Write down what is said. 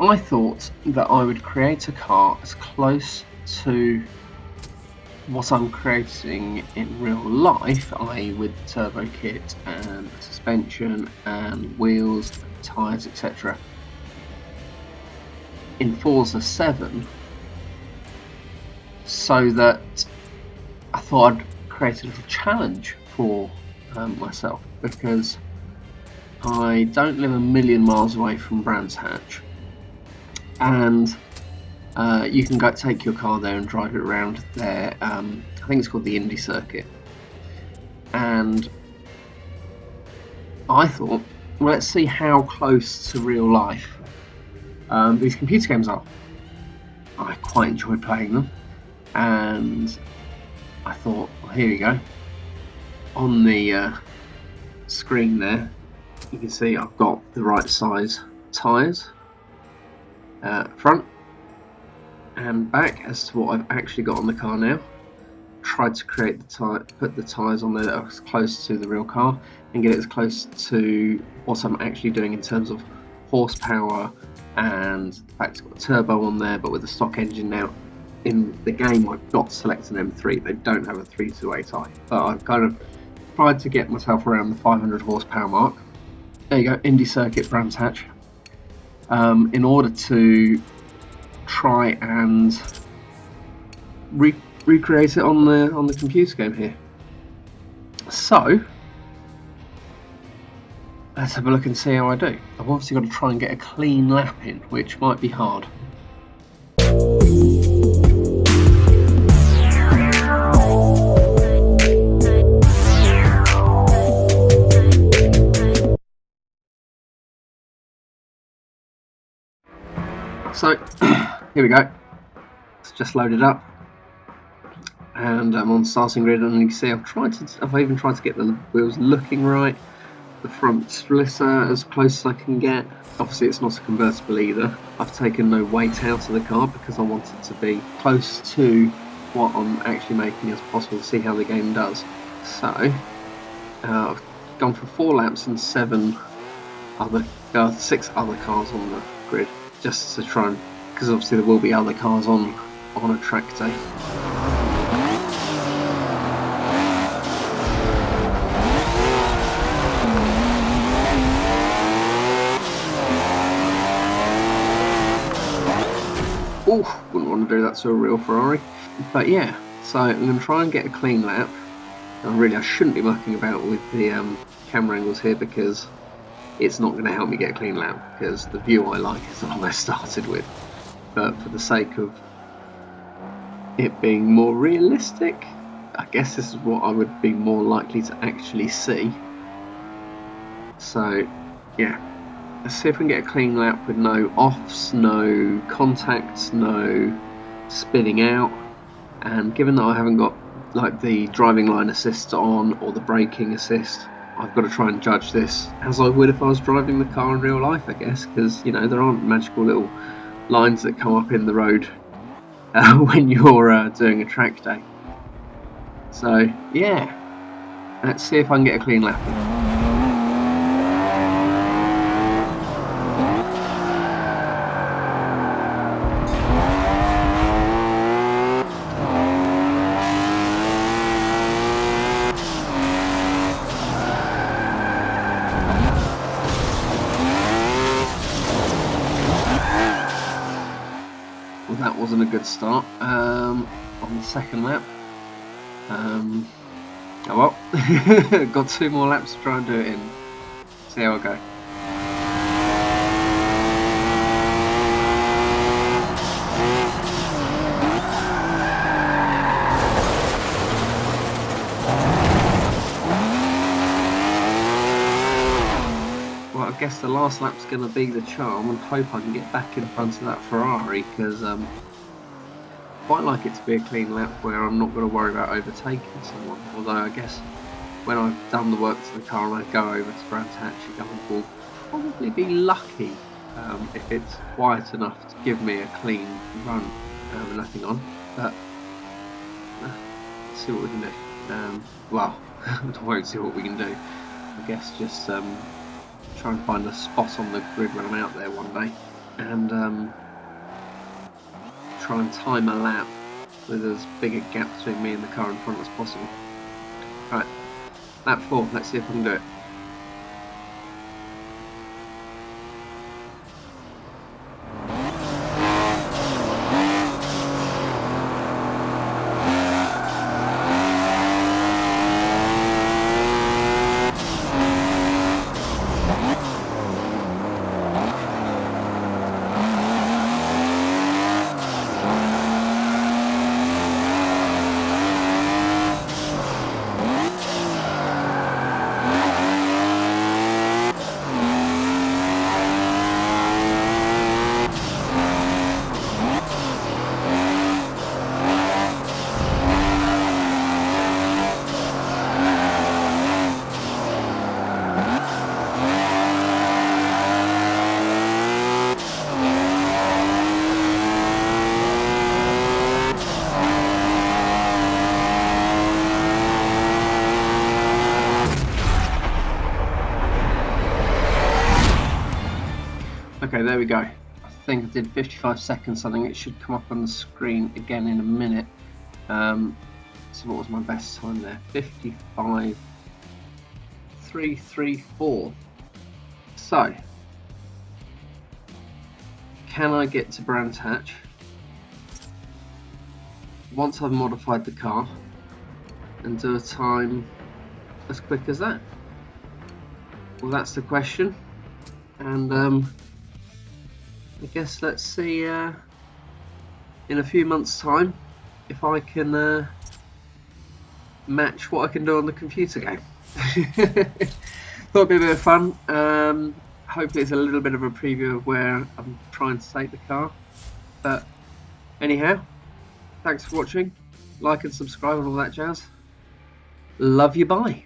I thought that I would create a car as close to what I'm creating in real life, i.e. with turbo kit and suspension and wheels, tyres, etc. in Forza 7, so that I thought I'd create a little challenge for myself, because I don't live a million miles away from Brands Hatch, and you can go take your car there and drive it around there. I think it's called the Indy Circuit, and I thought, well, let's see how close to real life these computer games are. I quite enjoy playing them, and I thought, well, here you go. On the screen there, you can see I've got the right size tyres, front and back, as to what I've actually got on the car now. Tried to create put the tyres on there that are as close to the real car, and get it as close to what I'm actually doing in terms of horsepower, and the fact it's got a turbo on there, but with a stock engine now. In the game, I've got to select an M3. They don't have a 328i, but I've kind of tried to get myself around the 500 horsepower mark. There you go, Indy Circuit, Brands Hatch. In order to try and recreate it on the computer game here. So let's have a look and see how I do. I've obviously got to try and get a clean lap in, which might be hard. So here we go. It's just loaded up, and I'm on starting grid, and you can see I've even tried to get the wheels looking right, the front splitter as close as I can get. Obviously it's not a convertible either. I've taken no weight out of the car because I want it to be close to what I'm actually making as possible to see how the game does. So I've gone for 4 laps and 6 other cars on the grid, just to try and, because obviously there will be other cars on a track day. Oh, wouldn't want to do that to a real Ferrari. But yeah, so I'm going to try and get a clean lap. And really, I shouldn't be mucking about with the camera angles here, because it's not going to help me get a clean lap, because the view I like is the one I started with. But for the sake of it being more realistic, I guess this is what I would be more likely to actually see. So yeah, let's see if we can get a clean lap with no offs, no contacts, no spinning out. And given that I haven't got like the driving line assist on or the braking assist, I've got to try and judge this as I would if I was driving the car in real life, I guess, because, you know, there aren't magical little lines that come up in the road when you're doing a track day. So yeah, let's see if I can get a clean lap in. That wasn't a good start on the second lap. Oh well, got 2 more laps to try and do it in. See how I go. Well, I guess the last lap's going to be the charm, and hope I can get back in front of that Ferrari, because quite like it to be a clean lap where I'm not going to worry about overtaking someone. Although I guess when I've done the work to the car and I go over to Brands Hatch, I will probably be lucky if it's quiet enough to give me a clean run with nothing on. But let's see what we can do. Well, I won't see what we can do. I guess just try and find a spot on the grid when I'm out there one day. and try and time a lap with as big a gap between me and the car in front as possible. Right, lap 4, let's see if I can do it. Okay, there we go. I think I did 55 seconds. I think it should come up on the screen again in a minute. So what was my best time there? 55.334. So, can I get to Brands Hatch once I've modified the car and do a time as quick as that? Well, that's the question. And I guess let's see in a few months' time if I can match what I can do on the computer game. Thought it'd be a bit of fun. Hopefully it's a little bit of a preview of where I'm trying to take the car. But anyhow, thanks for watching. Like and subscribe and all that jazz. Love you, bye.